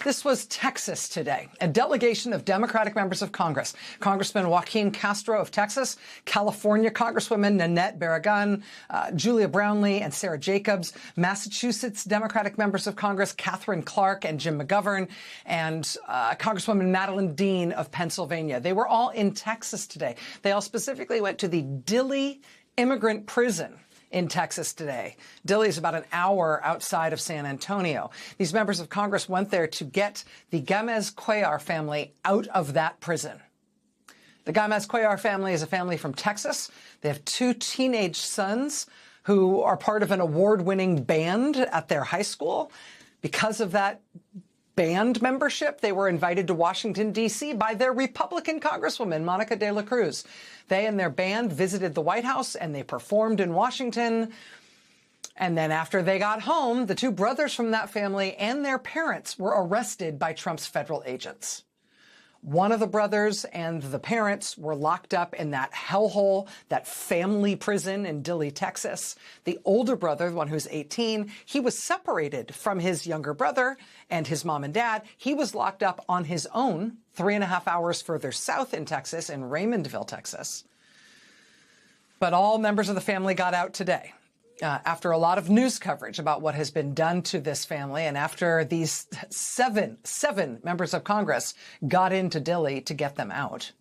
This was Texas today. A delegation of Democratic members of Congress, Congressman Joaquin Castro of Texas, California Congresswomen Nanette Barragán, Julia Brownlee, and Sarah Jacobs, Massachusetts Democratic members of Congress, Catherine Clark and Jim McGovern, and Congresswoman Madeline Dean of Pennsylvania. They were all in Texas today. They all specifically went to the Dilley Immigrant Prison in Texas today. Dilley is about an hour outside of San Antonio. These members of Congress went there to get the Gamez-Cuellar family out of that prison. The Gamez-Cuellar family is a family from Texas. They have two teenage sons who are part of an award-winning band at their high school. Because of that band membership, they were invited to Washington, D.C. by their Republican Congresswoman, Monica de la Cruz. They and their band visited the White House and they performed in Washington. And then after they got home, the two brothers from that family and their parents were arrested by Trump's federal agents. One of the brothers and the parents were locked up in that hellhole, that family prison in Dilley, Texas. The older brother, the one who's 18, he was separated from his younger brother and his mom and dad. He was locked up on his own 3.5 hours further south in Texas, in Raymondville, Texas. But all members of the family got out today. After a lot of news coverage about what has been done to this family, and after these seven members of Congress got into Dilley to get them out.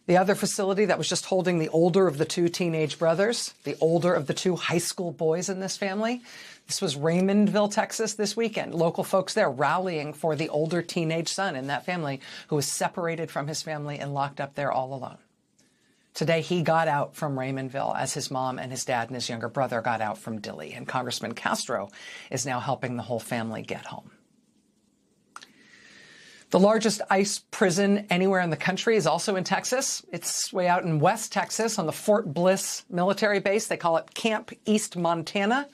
The other facility that was just holding the older of the two teenage brothers, the older of the two high school boys in this family, this was Raymondville, Texas this weekend. Local folks there rallying for the older teenage son in that family who was separated from his family and locked up there all alone. Today, he got out from Raymondville as his mom and his dad and his younger brother got out from Dilley. And Congressman Castro is now helping the whole family get home. The largest ICE prison anywhere in the country is also in Texas. It's way out in West Texas on the Fort Bliss military base. They call it Camp East Montana.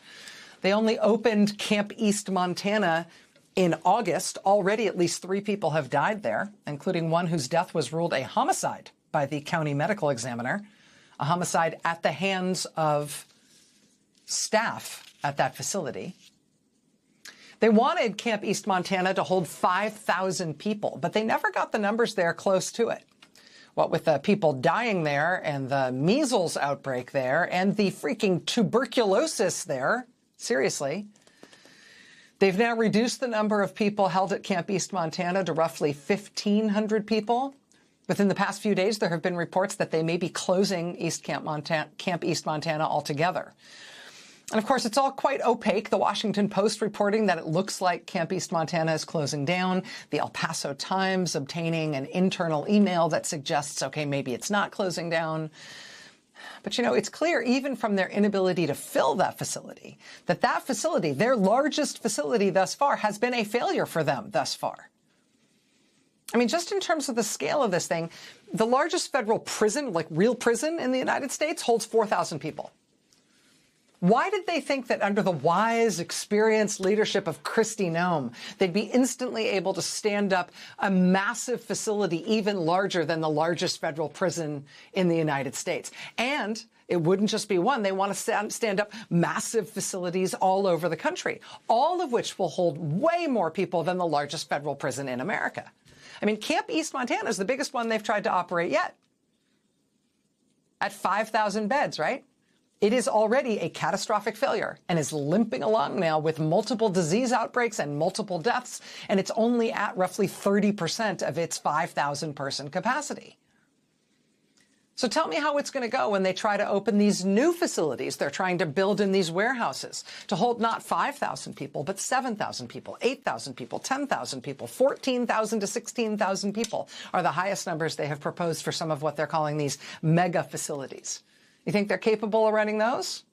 They only opened Camp East Montana in August. Already at least 3 people have died there, including one whose death was ruled a homicide by the county medical examiner, a homicide at the hands of staff at that facility. They wanted Camp East Montana to hold 5,000 people, but they never got the numbers there close to it. What with the people dying there and the measles outbreak there and the freaking tuberculosis there, seriously, they've now reduced the number of people held at Camp East Montana to roughly 1,500 people. Within the past few days, there have been reports that they may be closing Camp East Montana altogether. And of course, it's all quite opaque. The Washington Post reporting that it looks like Camp East Montana is closing down. The El Paso Times obtaining an internal email that suggests, okay, maybe it's not closing down. But, you know, it's clear even from their inability to fill that facility, that facility, their largest facility thus far, has been a failure for them thus far. I mean, just in terms of the scale of this thing, the largest federal prison, like real prison in the United States, holds 4,000 people. Why did they think that under the wise, experienced leadership of Kristi Noem, they'd be instantly able to stand up a massive facility even larger than the largest federal prison in the United States? And it wouldn't just be one. They want to stand up massive facilities all over the country, all of which will hold way more people than the largest federal prison in America. I mean, Camp East Montana is the biggest one they've tried to operate yet. At 5,000 beds, right? It is already a catastrophic failure and is limping along now with multiple disease outbreaks and multiple deaths, and it's only at roughly 30% of its 5,000 person capacity. So tell me how it's going to go when they try to open these new facilities they're trying to build in these warehouses to hold not 5,000 people, but 7,000 people, 8,000 people, 10,000 people, 14,000 to 16,000 people are the highest numbers they have proposed for some of what they're calling these mega facilities. You think they're capable of running those?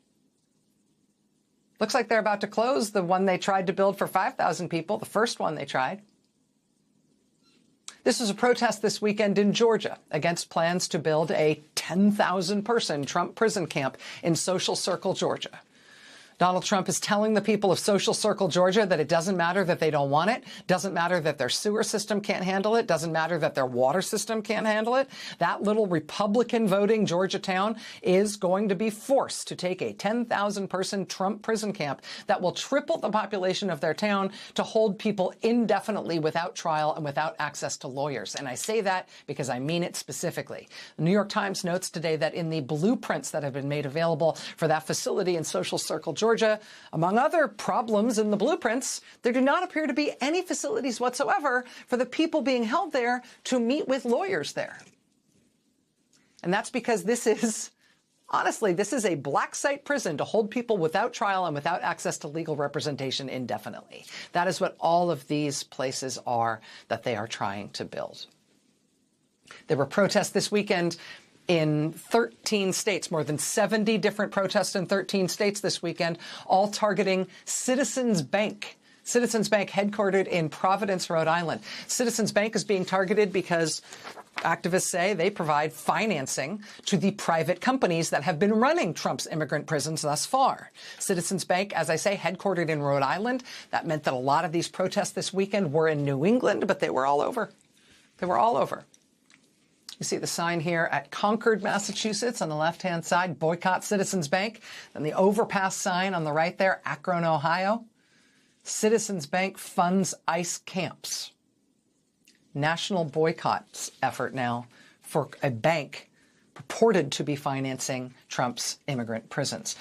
Looks like they're about to close the one they tried to build for 5,000 people, the first one they tried. This was a protest this weekend in Georgia against plans to build a 10,000-person Trump prison camp in Social Circle, Georgia. Donald Trump is telling the people of Social Circle, Georgia, that it doesn't matter that they don't want it, doesn't matter that their sewer system can't handle it, doesn't matter that their water system can't handle it. That little Republican voting Georgia town is going to be forced to take a 10,000-person Trump prison camp that will triple the population of their town to hold people indefinitely without trial and without access to lawyers. And I say that because I mean it specifically. The New York Times notes today that in the blueprints that have been made available for that facility in Social Circle, Georgia, among other problems in the blueprints, there do not appear to be any facilities whatsoever for the people being held there to meet with lawyers there. And that's because this is, honestly, this is a black site prison to hold people without trial and without access to legal representation indefinitely. That is what all of these places are that they are trying to build. There were protests this weekend in 13 states, more than 70 different protests in 13 states this weekend, all targeting Citizens Bank. Citizens Bank, headquartered in Providence, Rhode Island. Citizens Bank is being targeted because activists say they provide financing to the private companies that have been running Trump's immigrant prisons thus far. Citizens Bank, as I say, headquartered in Rhode Island. That meant that a lot of these protests this weekend were in New England, but they were all over. They were all over. You see the sign here at Concord, Massachusetts on the left-hand side, boycott Citizens Bank. Then the overpass sign on the right there, Akron, Ohio. Citizens Bank funds ICE camps. National boycott effort now for a bank purported to be financing Trump's immigrant prisons.